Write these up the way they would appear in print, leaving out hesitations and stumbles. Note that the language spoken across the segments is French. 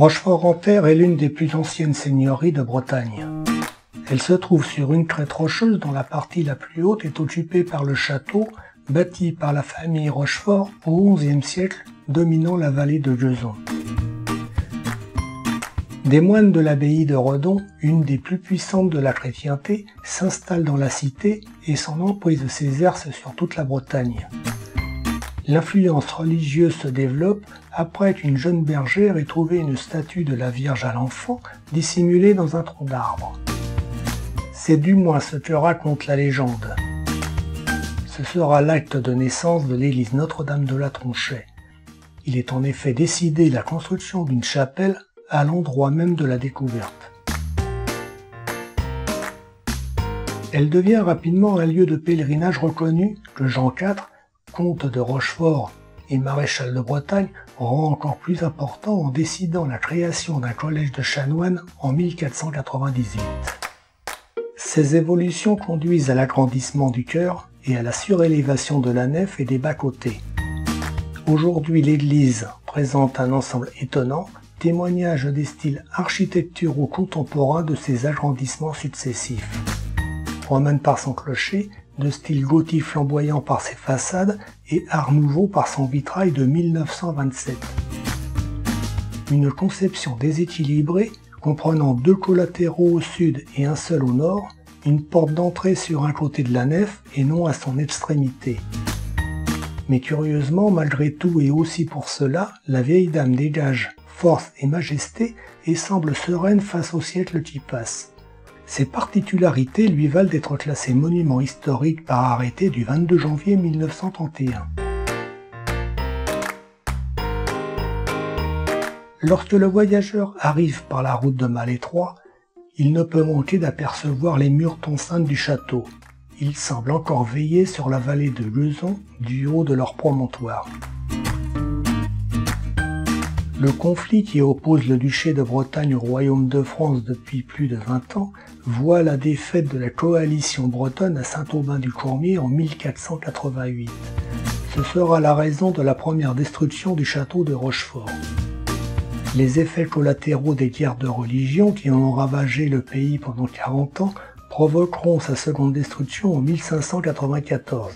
Rochefort-en-Terre est l'une des plus anciennes seigneuries de Bretagne. Elle se trouve sur une crête rocheuse dont la partie la plus haute est occupée par le château, bâti par la famille Rochefort au XIe siècle, dominant la vallée de Jeuzon. Des moines de l'abbaye de Redon, une des plus puissantes de la chrétienté, s'installent dans la cité et son emprise s'exerce sur toute la Bretagne. L'influence religieuse se développe après qu'une jeune bergère ait trouvé une statue de la Vierge à l'Enfant dissimulée dans un tronc d'arbre. C'est du moins ce que raconte la légende. Ce sera l'acte de naissance de l'église Notre-Dame de la Tronchet. Il est en effet décidé la construction d'une chapelle à l'endroit même de la découverte. Elle devient rapidement un lieu de pèlerinage reconnu que Jean IV, comte de Rochefort et maréchal de Bretagne, rend encore plus important en décidant la création d'un collège de chanoines en 1498. Ces évolutions conduisent à l'agrandissement du chœur et à la surélévation de la nef et des bas-côtés. Aujourd'hui, l'église présente un ensemble étonnant, témoignage des styles architecturaux contemporains de ses agrandissements successifs. Romane par son clocher, de style gothique flamboyant par ses façades et art nouveau par son vitrail de 1927. Une conception déséquilibrée, comprenant deux collatéraux au sud et un seul au nord, une porte d'entrée sur un côté de la nef et non à son extrémité. Mais curieusement, malgré tout et aussi pour cela, la vieille dame dégage force et majesté et semble sereine face au siècle qui passe. Ces particularités lui valent d'être classé monument historique par arrêté du 22 janvier 1931. Lorsque le voyageur arrive par la route de Malétroit, il ne peut manquer d'apercevoir les murs tonseintes du château. Ils semblent encore veiller sur la vallée de Jeuzon du haut de leur promontoire. Le conflit qui oppose le duché de Bretagne au royaume de France depuis plus de 20 ans voit la défaite de la coalition bretonne à Saint-Aubin-du-Courmier en 1488. Ce sera la raison de la première destruction du château de Rochefort. Les effets collatéraux des guerres de religion qui ont ravagé le pays pendant 40 ans provoqueront sa seconde destruction en 1594.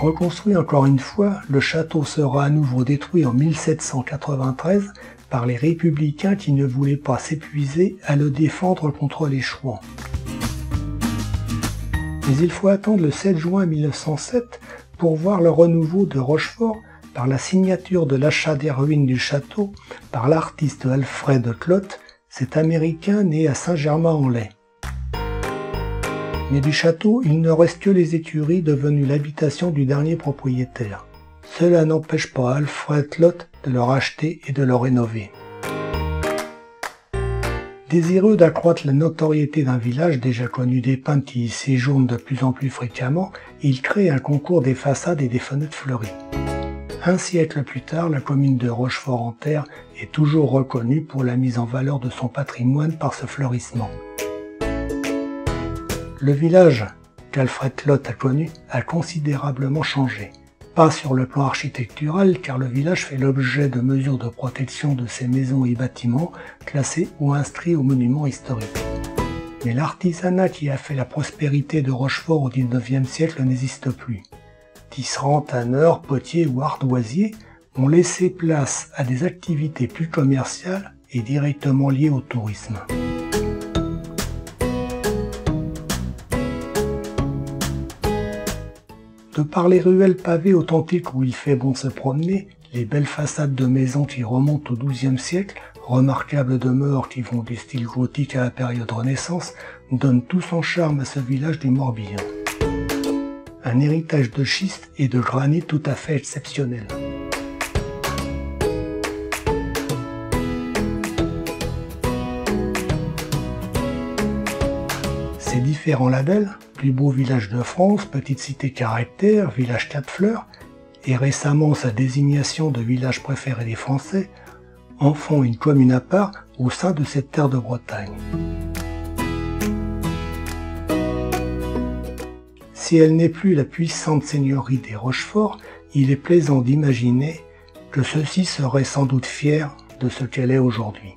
Reconstruit encore une fois, le château sera à nouveau détruit en 1793 par les républicains qui ne voulaient pas s'épuiser à le défendre contre les Chouans. Mais il faut attendre le 7 juin 1907 pour voir le renouveau de Rochefort par la signature de l'achat des ruines du château par l'artiste Alfred Clotte, cet Américain né à Saint-Germain-en-Laye. Mais du château, il ne reste que les écuries devenues l'habitation du dernier propriétaire. Cela n'empêche pas Alfred Clotte de le racheter et de le rénover. Désireux d'accroître la notoriété d'un village déjà connu des peintres qui y séjournent de plus en plus fréquemment, il crée un concours des façades et des fenêtres fleuries. Un siècle plus tard, la commune de Rochefort-en-Terre est toujours reconnue pour la mise en valeur de son patrimoine par ce fleurissement. Le village qu'Alfred Clotte a connu a considérablement changé. Pas sur le plan architectural, car le village fait l'objet de mesures de protection de ses maisons et bâtiments classés ou inscrits aux monuments historiques. Mais l'artisanat qui a fait la prospérité de Rochefort au XIXe siècle n'existe plus. Tisserands, tanneurs, potiers ou ardoisiers ont laissé place à des activités plus commerciales et directement liées au tourisme. De par les ruelles pavées authentiques où il fait bon se promener, les belles façades de maisons qui remontent au XIIe siècle, remarquables demeures qui vont du style gothique à la période Renaissance, donnent tout son charme à ce village du Morbihan. Un héritage de schiste et de granit tout à fait exceptionnel. Ces différents labels, plus beau village de France, petite cité caractère, village 4 fleurs, et récemment sa désignation de village préféré des Français, en font une commune à part au sein de cette terre de Bretagne. Si elle n'est plus la puissante seigneurie des Rochefort, il est plaisant d'imaginer que ceux-ci seraient sans doute fiers de ce qu'elle est aujourd'hui.